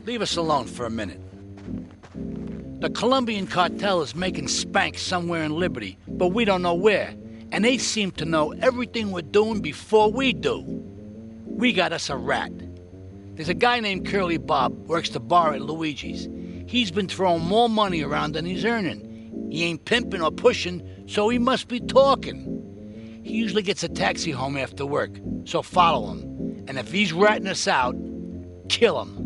leave us alone for a minute. The Colombian cartel is making spank somewhere in Liberty, but we don't know where. And they seem to know everything we're doing before we do. We got us a rat. There's a guy named Curly Bob, works the bar at Luigi's. He's been throwing more money around than he's earning. He ain't pimping or pushing, so he must be talking. He usually gets a taxi home after work, so follow him. And if he's ratting us out, kill him.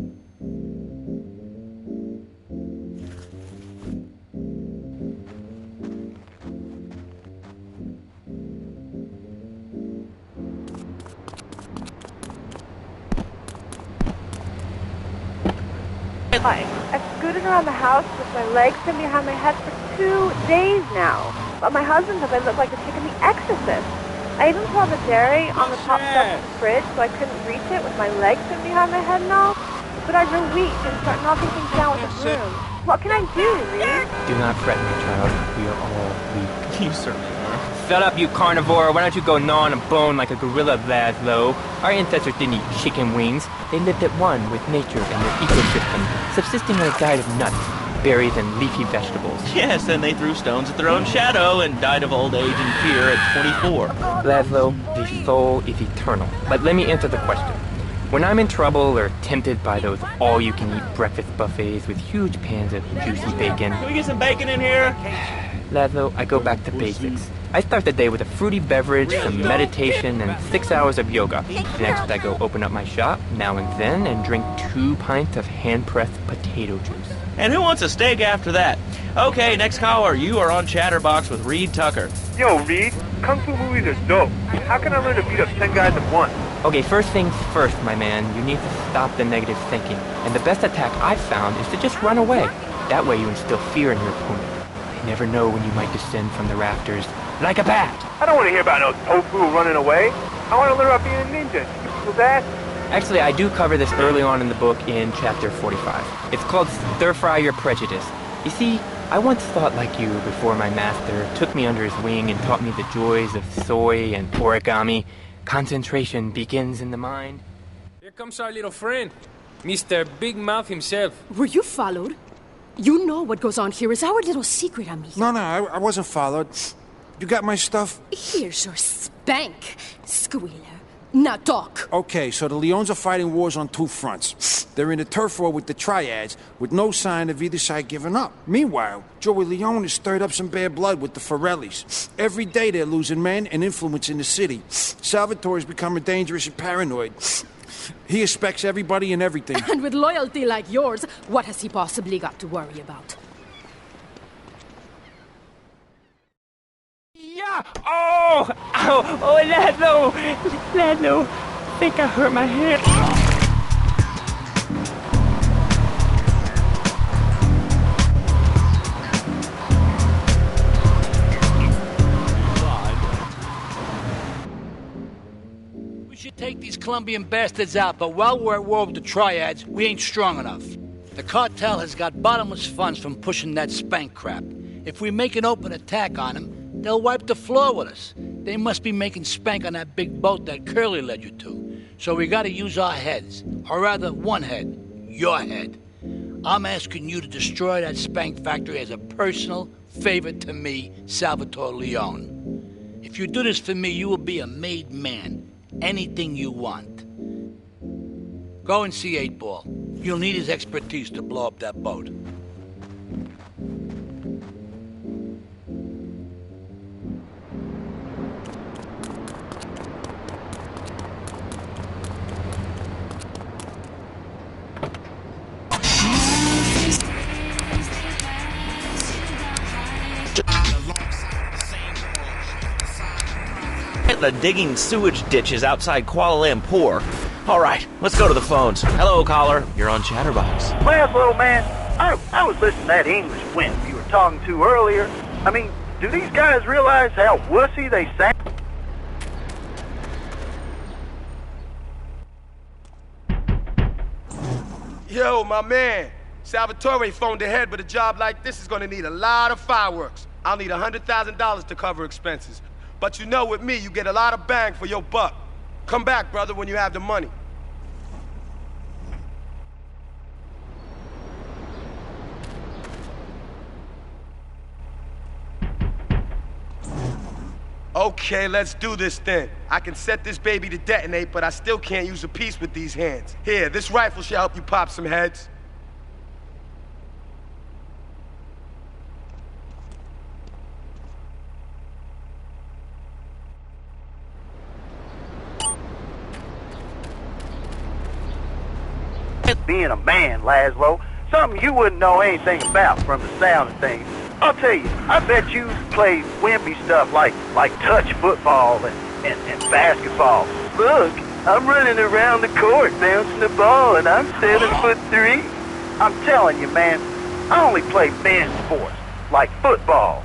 Hi. I've scooted around the house with my legs pinned behind my head for 2 days now. But my husband says I look like the chick in The Exorcist. I even put on the dairy on the top shelf of the fridge so I couldn't reach it with my legs pinned behind my head and all. But I grow weak and start knocking things down with the broom. What can I do, Reed? Do not fret, my child. We are all weak. You certainly are. Shut up, you carnivore. Why don't you go gnaw on a bone like a gorilla, Laszlo? Our ancestors didn't eat chicken wings. They lived at one with nature and their ecosystem, subsisting on a diet of nuts, berries, and leafy vegetables. Yes, and they threw stones at their own shadow and died of old age and fear at 24. Laszlo, the soul is eternal. But let me answer the question. When I'm in trouble or tempted by those all-you-can-eat breakfast buffets with huge pans of juicy bacon... Can we get some bacon in here? Laszlo, I go back to basics. I start the day with a fruity beverage, some meditation, and 6 hours of yoga. Next, I go open up my shop, now and then, and drink 2 pints of hand-pressed potato juice. And who wants a steak after that? Okay, next caller, you are on Chatterbox with Reed Tucker. Yo, Reed, Kung Fu movies are dope. How can I learn to beat up 10 guys at once? Okay, first things first, my man. You need to stop the negative thinking. And the best attack I've found is to just run away. That way you instill fear in your opponent. You never know when you might descend from the rafters like a bat. I don't want to hear about no tofu running away. I want to learn about being a ninja. So that... Actually, I do cover this early on in the book in chapter 45. It's called Stir Fry Your Prejudice. You see, I once thought like you before my master took me under his wing and taught me the joys of soy and origami. Concentration begins in the mind. Here comes our little friend, Mr. Big Mouth himself. Were you followed? You know what goes on here is our little secret, amigo. No, I wasn't followed. You got my stuff? Here's your spank, squealer. Now talk. Okay, so the Leons are fighting wars on 2 fronts. They're in a turf war with the Triads, with no sign of either side giving up. Meanwhile, Joey Leone has stirred up some bad blood with the Forellis. Every day they're losing men and influence in the city. Salvatore's becoming dangerous and paranoid. He expects everybody and everything. And with loyalty like yours, what has he possibly got to worry about? Yeah! Oh! Ow! Oh, Laszlo! Laszlo! I think I hurt my hand. We should take these Colombian bastards out, but while we're at war with the Triads, we ain't strong enough. The cartel has got bottomless funds from pushing that spank crap. If we make an open attack on them, they'll wipe the floor with us. They must be making spank on that big boat that Curly led you to. So we gotta use our heads. Or rather, one head. Your head. I'm asking you to destroy that spank factory as a personal favor to me, Salvatore Leone. If you do this for me, you will be a made man. Anything you want. Go and see 8-Ball. You'll need his expertise to blow up that boat. The digging sewage ditches outside Kuala Lumpur. All right, let's go to the phones. Hello, caller. You're on Chatterbox. Well, little man, I was listening to that English wimp you were talking to earlier. I mean, do these guys realize how wussy they sound? Yo, my man. Salvatore phoned ahead, but a job like this is gonna need a lot of fireworks. I'll need $100,000 to cover expenses. But you know with me, you get a lot of bang for your buck. Come back, brother, when you have the money. Okay, let's do this then. I can set this baby to detonate, but I still can't use a piece with these hands. Here, this rifle should help you pop some heads. Being a man, Laszlo, something you wouldn't know anything about from the sound of things. I'll tell you, I bet you play wimpy stuff like touch football and basketball. Look, I'm running around the court bouncing the ball and I'm 7'3". I'm telling you, man, I only play men's sports like football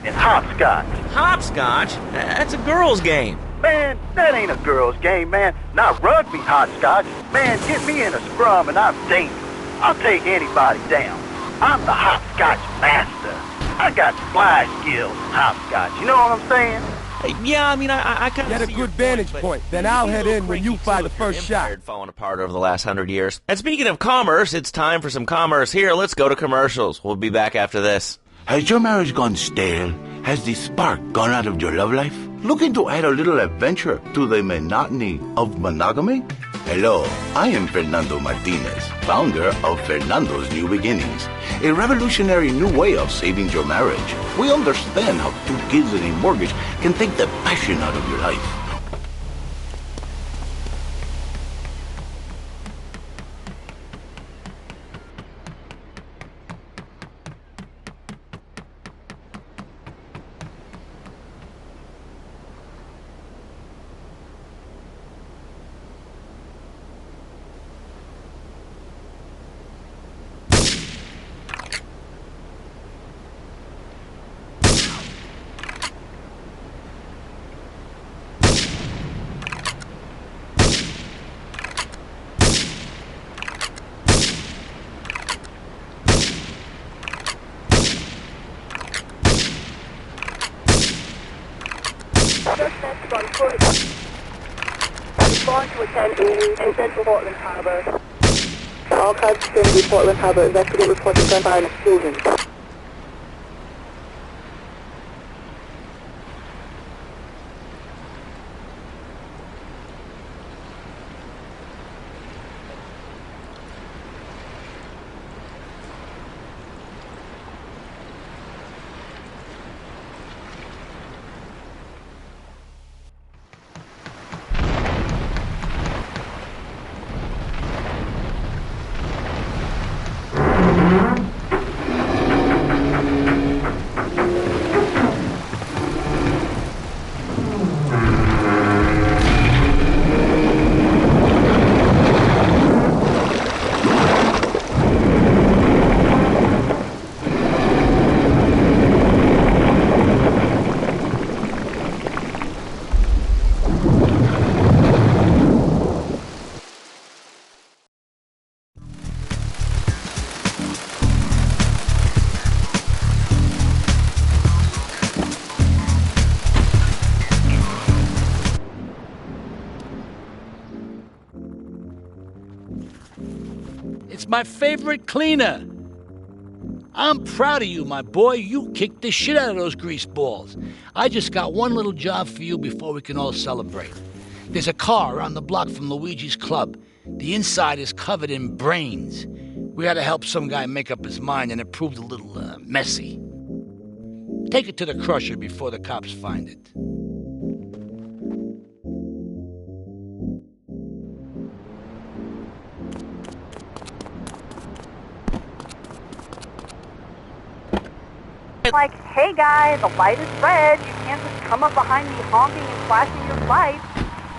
and hopscotch. Hopscotch? That's a girl's game. Man, that ain't a girl's game, man. Not rugby hopscotch. Man, get me in a scrum and I'm dangerous. I'll take anybody down. I'm the hopscotch master. I got fly skills in hopscotch. You know what I'm saying? Yeah, I mean, I kind of get a good vantage point. Then I'll head in when you fire the first shot. Falling apart over the last 100 years. And speaking of commerce, it's time for some commerce here. Let's go to commercials. We'll be back after this. Has your marriage gone stale? Has the spark gone out of your love life? Looking to add a little adventure to the monotony of monogamy? Hello, I am Fernando Martinez, founder of Fernando's New Beginnings, a revolutionary new way of saving your marriage. We understand how 2 kids and a mortgage can take the passion out of your life. Respond to attend in Central Portland Harbor. All cars vicinity Portland Harbor. Investigate reported gunfire and explosions. It's my favorite cleaner. I'm proud of you, my boy. You kicked the shit out of those grease balls. I just got one little job for you before we can all celebrate. There's a car around the block from Luigi's club. The inside is covered in brains. We had to help some guy make up his mind, and it proved a little messy. Take it to the crusher before the cops find it. Like, hey guy, the light is red. You can't just come up behind me honking and flashing your lights.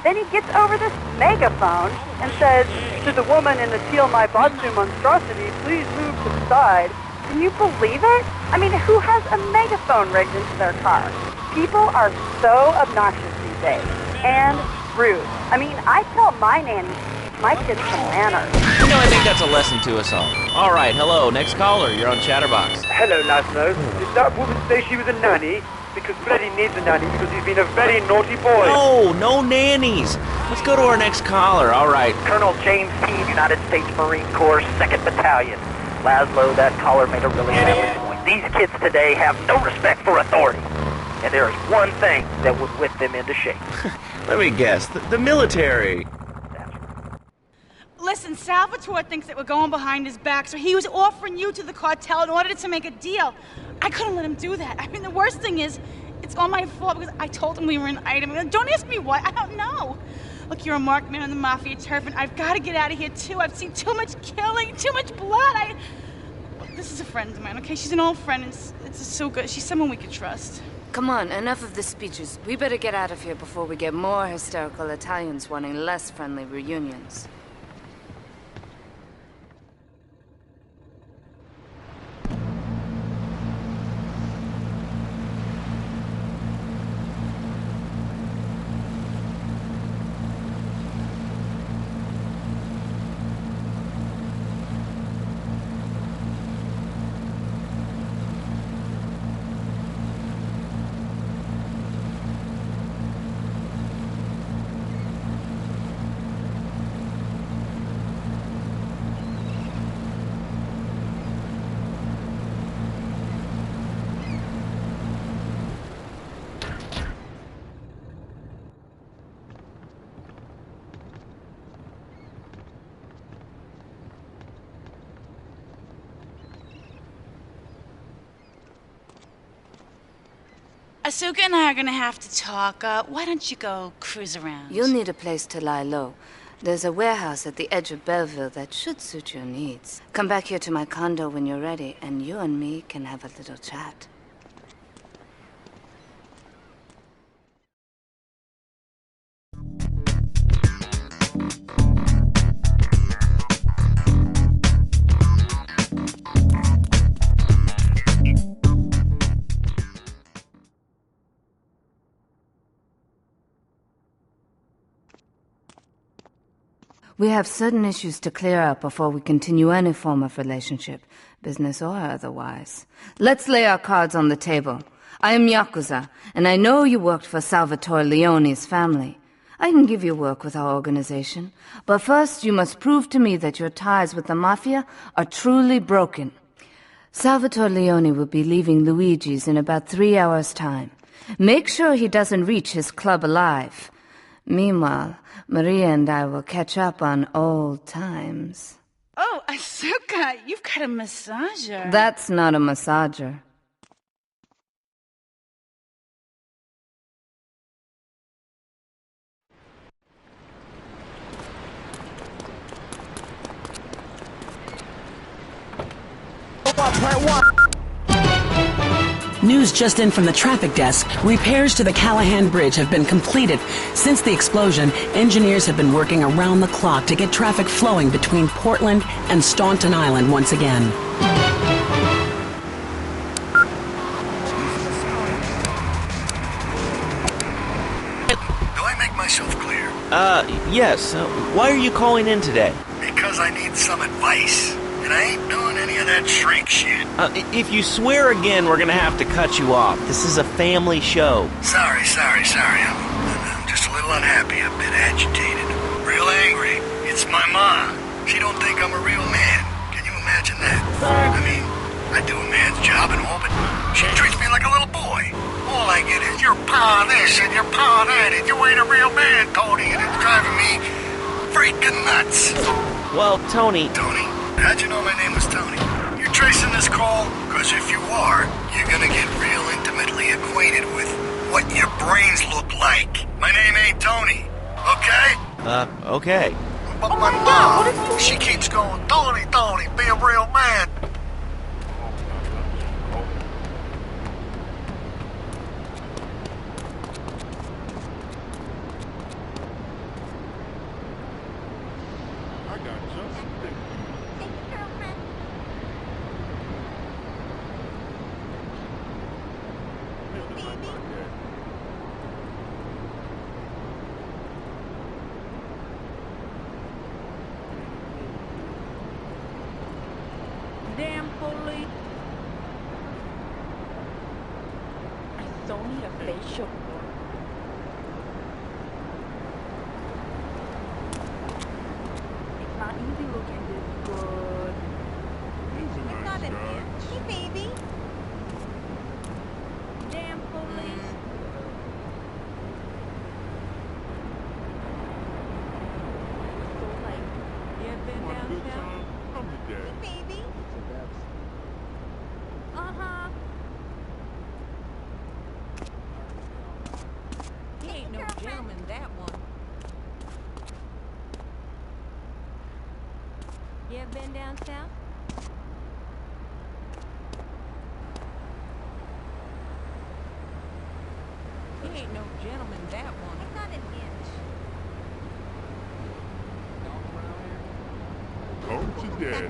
Then he gets over this megaphone and says, to the woman in the teal my botsu monstrosity, please move to the side. Can you believe it? I mean, who has a megaphone rigged into their car? People are so obnoxious these days. And rude. I mean, I tell my nanny to teach my kids some manners. You know, I think that's a lesson to us all. All right, hello, next caller. You're on Chatterbox. Hello, Laszlo. Did that woman say she was a nanny? Because Freddy needs a nanny because he's been a very naughty boy. No nannies. Let's go to our next caller. All right. Colonel James P., United States Marine Corps, 2nd Battalion. Laszlo, that caller made a really valid point. These kids today have no respect for authority. And there is one thing that would whip them into shape. Let me guess, the military. Listen, Salvatore thinks that we're going behind his back, so he was offering you to the cartel in order to make a deal. I couldn't let him do that. I mean, the worst thing is, it's all my fault because I told him we were an item. Don't ask me why, I don't know. Look, you're a marked man on the Mafia turf, and I've got to get out of here, too. I've seen too much killing, too much blood. Look, this is a friend of mine, okay? She's an old friend, and it's so good. She's someone we could trust. Come on, enough of the speeches. We better get out of here before we get more hysterical Italians wanting less friendly reunions. Asuka and I are gonna have to talk. Why don't you go cruise around? You'll need a place to lie low. There's a warehouse at the edge of Belleville that should suit your needs. Come back here to my condo when you're ready, and you and me can have a little chat. We have certain issues to clear up before we continue any form of relationship, business or otherwise. Let's lay our cards on the table. I am Yakuza, and I know you worked for Salvatore Leone's family. I can give you work with our organization, but first you must prove to me that your ties with the Mafia are truly broken. Salvatore Leone will be leaving Luigi's in about 3 hours' time. Make sure he doesn't reach his club alive. Meanwhile, Maria and I will catch up on old times. Oh, Asuka, you've got a massager. That's not a massager. News just in from the traffic desk. Repairs to the Callahan Bridge have been completed. Since the explosion, engineers have been working around the clock to get traffic flowing between Portland and Staunton Island once again. Do I make myself clear? Yes. Why are you calling in today? Because I need some advice. And I ain't doing any of that shrink shit. If you swear again, we're gonna have to cut you off. This is a family show. Sorry. I'm just a little unhappy, a bit agitated. Real angry. It's my ma. She don't think I'm a real man. Can you imagine that? I mean, I do a man's job and all, but she treats me like a little boy. All I get is your pa this and your pa that, and you ain't a real man, Tony, and it's driving me freaking nuts. Well, Tony... How'd you know my name was Tony? You're tracing this call? Because if you are, you're gonna get real intimately acquainted with what your brains look like. My name ain't Tony, okay? Okay. But my mom, she keeps going, Tony, be a real man. Damn police. I don't need a facial. It's not easy looking this good. He's a nice guy. Hey, baby. Damn police. You ever been down south? He ain't no gentleman, that one. He's not an inch. Home to daddy.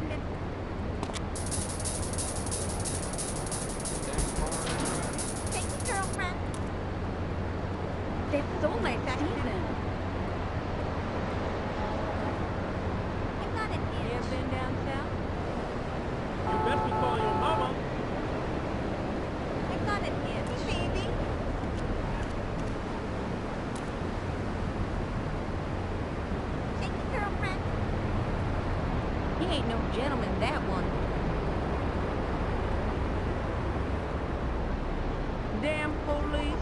Take your girlfriend. They stole my season. He's not an inch. You ever been down south? You best be calling your mama. He's not an inch. Baby. Take your girlfriend. He ain't no gentleman, that one. Damn police.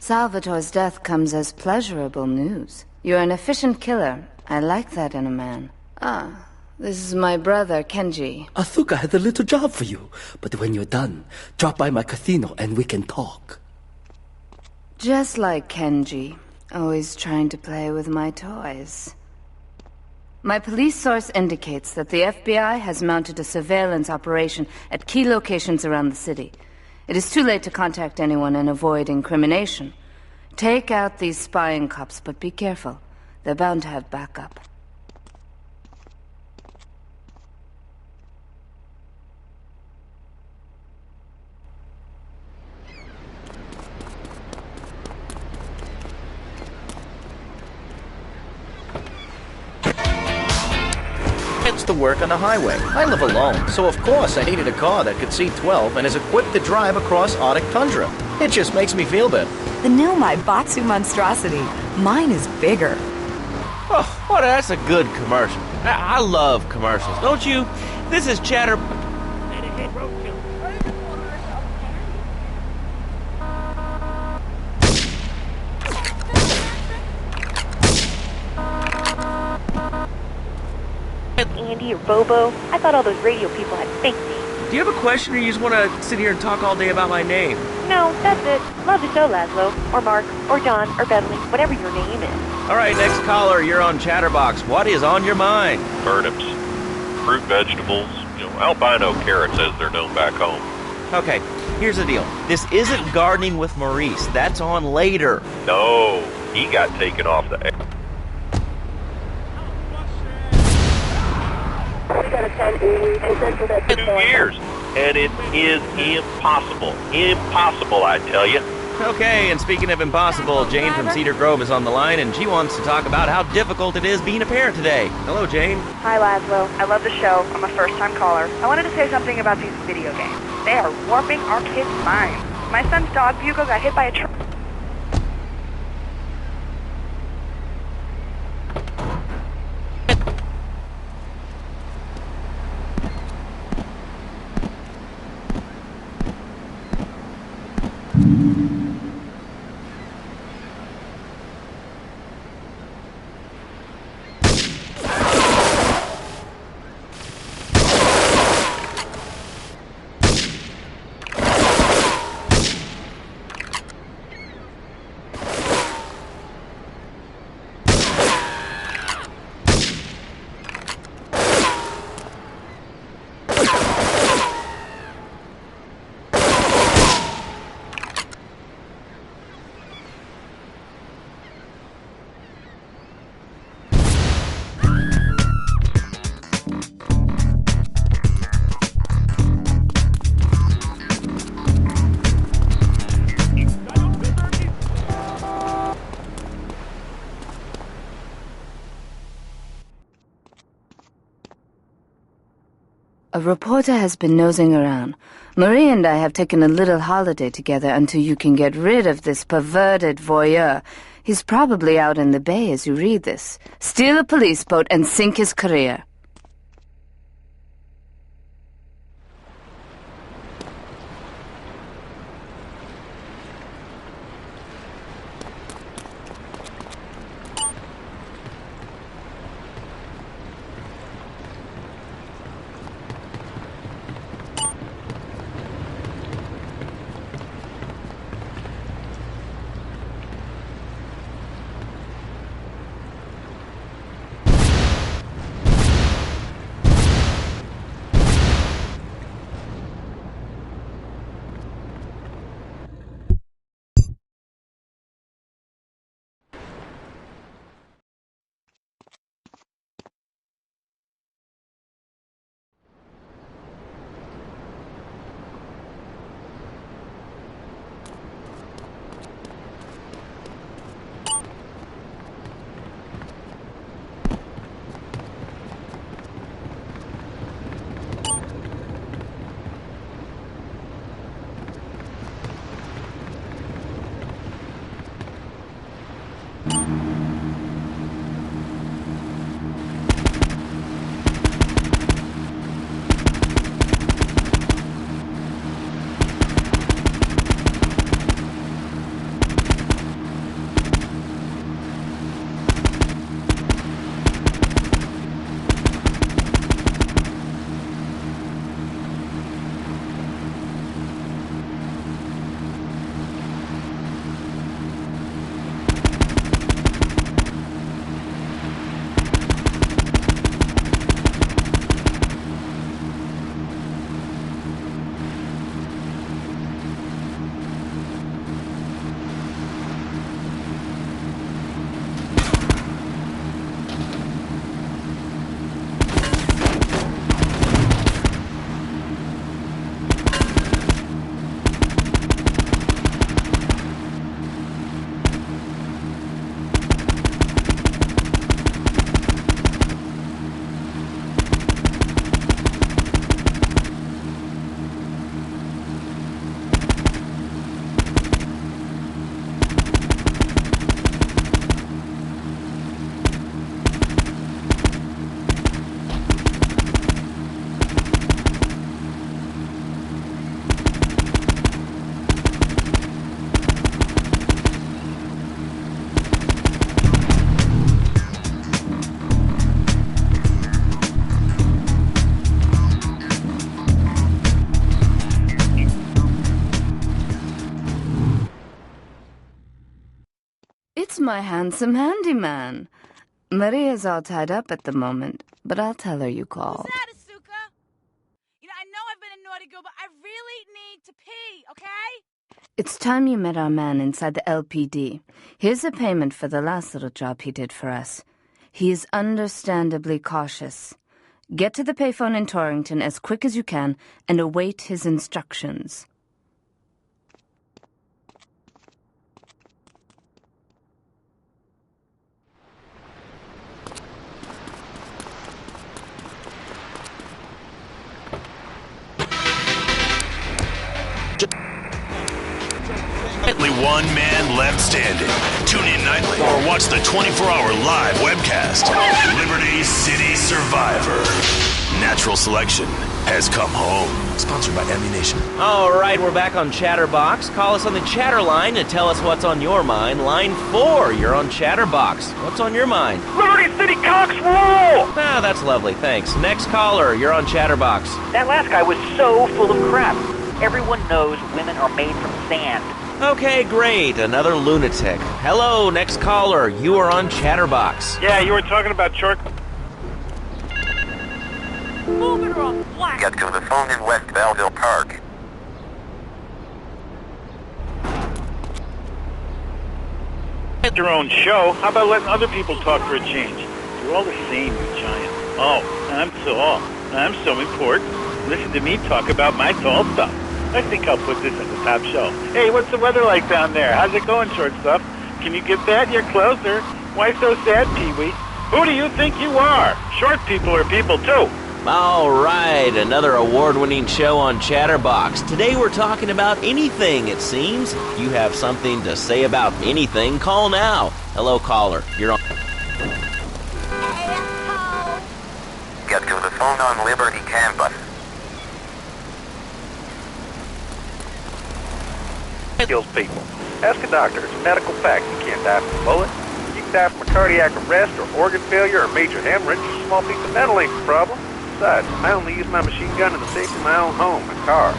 Salvatore's death comes as pleasurable news. You're an efficient killer. I like that in a man. Ah, this is my brother, Kenji. Asuka has a little job for you, but when you're done, drop by my casino and we can talk. Just like Kenji, always trying to play with my toys. My police source indicates that the FBI has mounted a surveillance operation at key locations around the city. It is too late to contact anyone and avoid incrimination. Take out these spying cops, but be careful. They're bound to have backup. It's to work on the highway. I live alone, so of course I needed a car that could see 12 and is equipped to drive across Arctic tundra. It just makes me feel good. The new Maibatsu monstrosity. Mine is bigger. Oh, well, that's a good commercial. I love commercials, don't you? This is Chatter... Andy or Bobo. I thought all those radio people had fake names. Do you have a question or you just want to sit here and talk all day about my name? No, that's it. Love the show, Laszlo. Or Mark. Or John. Or Beverly. Whatever your name is. All right, next caller, you're on Chatterbox. What is on your mind? Turnips, fruit vegetables, albino carrots as they're known back home. Okay, here's the deal. This isn't Gardening with Maurice. That's on later. No, he got taken off the air. 2 years, and it is impossible. Impossible, I tell you. Okay, and speaking of impossible, Jane from Cedar Grove is on the line, and she wants to talk about how difficult it is being a parent today. Hello, Jane. Hi, Laszlo. I love the show. I'm a first-time caller. I wanted to say something about these video games. They are warping our kids' minds. My son's dog, Bugle, got hit by a truck. A reporter has been nosing around. Marie and I have taken a little holiday together until you can get rid of this perverted voyeur. He's probably out in the bay as you read this. Steal a police boat and sink his career. my handsome handyman. Maria's all tied up at the moment, but I'll tell her you called. Who's that, Asuka? You know, I know I've been a naughty girl, but I really need to pee, okay? It's time you met our man inside the LPD. Here's a payment for the last little job he did for us. He is understandably cautious. Get to the payphone in Torrington as quick as you can and await his instructions. Only one man left standing. Tune in nightly or watch the 24-hour live webcast. Liberty City Survivor. Natural Selection has come home. Sponsored by Ammunition. All right, we're back on Chatterbox. Call us on the chatter line to tell us what's on your mind. Line 4, you're on Chatterbox. What's on your mind? Liberty City Cox rule! Ah, that's lovely, thanks. Next caller, you're on Chatterbox. That last guy was so full of crap. Everyone knows women are made from sand. Okay, great. Another lunatic. Hello, next caller. You are on Chatterbox. Yeah, you were talking about short... Moving her on black. Get to the phone in West Belleville Park. At your own show, how about letting other people talk for a change? You're all the same, you giant. Oh, I'm so important. Listen to me talk about my tall stuff. I think I'll put this at the top shelf. Hey, what's the weather like down there? How's it going, short stuff? Can you get that? You're closer. Why so sad, Pee-wee? Who do you think you are? Short people are people, too. All right, another award-winning show on Chatterbox. Today we're talking about anything, it seems. If you have something to say about anything, call now. Hello, caller. You're on... Get to the phone on Liberty Campus. Kills people. Ask a doctor. It's a medical fact. You can't die from a bullet. You can die from a cardiac arrest or organ failure or major hemorrhage. A small piece of metal ain't the problem. Besides, I only use my machine gun in the safety of my own home, my car.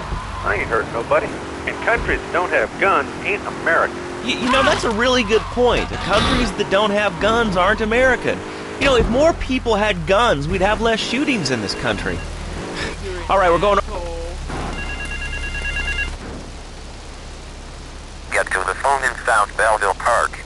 I ain't hurting nobody. And countries that don't have guns ain't American. You know, that's a really good point. The countries that don't have guns aren't American. You know, if more people had guns, we'd have less shootings in this country. All right, we're going... Get to the phone in South Belleville Park.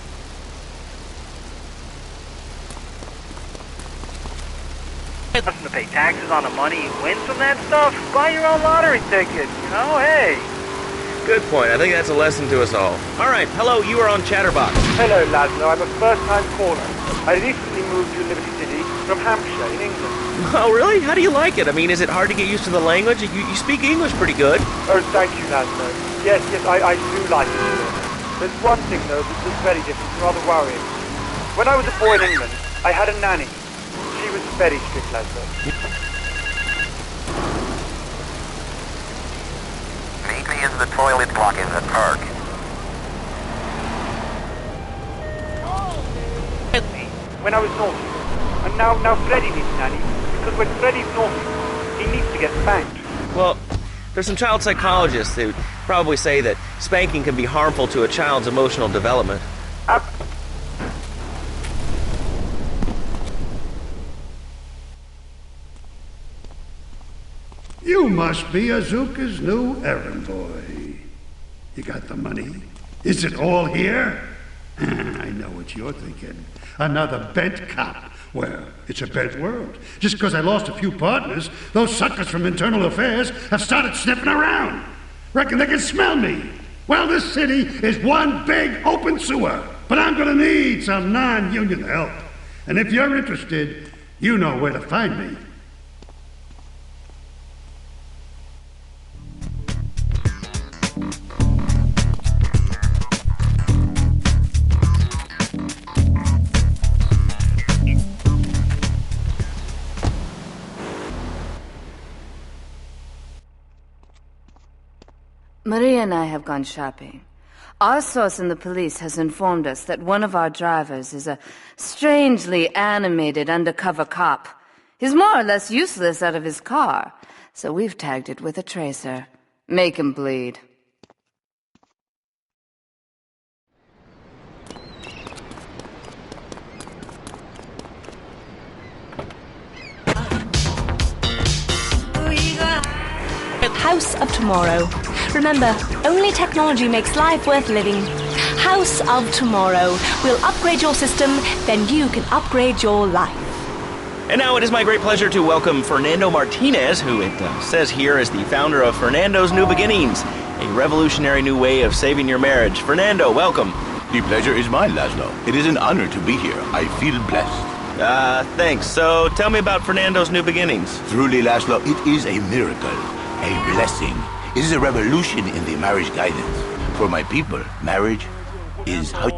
Listen to pay taxes on the money you win from that stuff? Buy your own lottery ticket, you know? Hey. Good point. I think that's a lesson to us all. All right, hello, you are on Chatterbox. Hello, Laszlo. I'm a first-time caller. I recently moved to Liberty City from Hampshire in England. Oh, really? How do you like it? I mean, is it hard to get used to the language? You speak English pretty good. Oh, thank you, Laszlo. Yes, I do like it. There's one thing, though, that's very different, rather worrying. When I was a boy in England, I had a nanny. She was very strict, Laszlo. Meet me in the toilet block in the park. When I was naughty. And now Freddy needs a nanny, because when Freddy's naughty, he needs to get spanked. Well, there's some child psychologists who probably say that spanking can be harmful to a child's emotional development. You must be Azuka's new errand boy. You got the money? Is it all here? I know what you're thinking. Another bent cop. Well, it's a bent world. Just because I lost a few partners, those suckers from Internal Affairs have started sniffing around. Reckon they can smell me. Well, this city is one big open sewer. But I'm gonna need some non-union help. And if you're interested, you know where to find me. Maria and I have gone shopping. Our source in the police has informed us that one of our drivers is a strangely animated undercover cop. He's more or less useless out of his car, so we've tagged it with a tracer. Make him bleed. House of Tomorrow. Remember, only technology makes life worth living. House of Tomorrow. We'll upgrade your system, then you can upgrade your life. And now it is my great pleasure to welcome Fernando Martinez, who it says here is the founder of Fernando's New Beginnings, a revolutionary new way of saving your marriage. Fernando, welcome. The pleasure is mine, Laszlo. It is an honor to be here. I feel blessed. Thanks. So tell me about Fernando's New Beginnings. Truly, Laszlo, it is a miracle, a blessing. It is a revolution in the marriage guidance. For my people, marriage is how...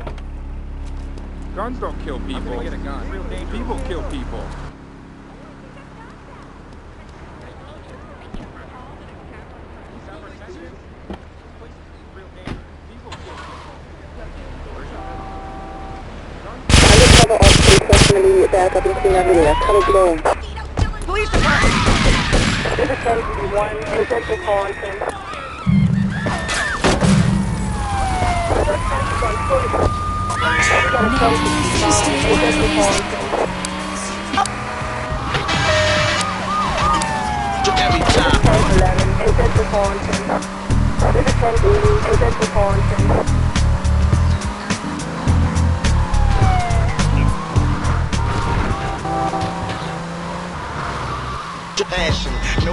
Guns don't kill people. Get a gun. People kill people. Immediate backup in Queen Avenue. Cover blown. Police department! This is 1031. Potential Collington. Every time. 11. Potential Collington. This is 1080. Potential Collington. Passion. No